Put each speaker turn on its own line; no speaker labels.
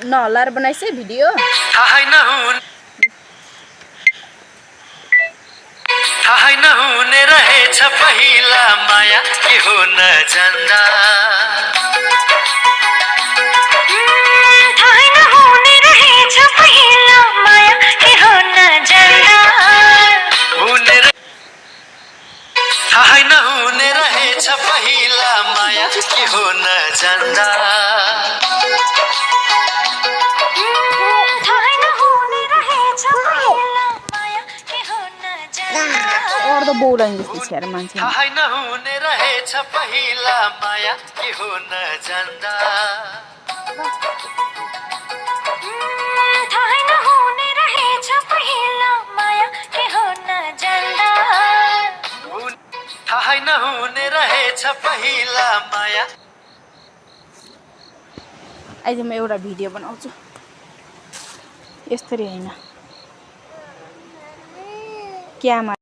नहल्लाएर बनाइस भिडियो
थाहै नहुने रहेछ पहिला माया के हो नजान्दा थाहै नहुने रहेछ पहिला माया के हो नजान्दा थाहै नहुने रहेछ पहिला माया के हो नजान्दा थाहै नहुने रहेछ पहिला माया के हो नजान्दा
और त बोलाइन जस्तो छ यार मान्छे
थाहै नहुने रहेछ पहिला माया के हो नजान्दा थाहै नहुने रहेछ पहिला माया के हो नजान्दा थाहै नहुने रहेछ पहिला माया
अहिले म एउटा भिडियो बनाउँछु यसरी हैन क्यामा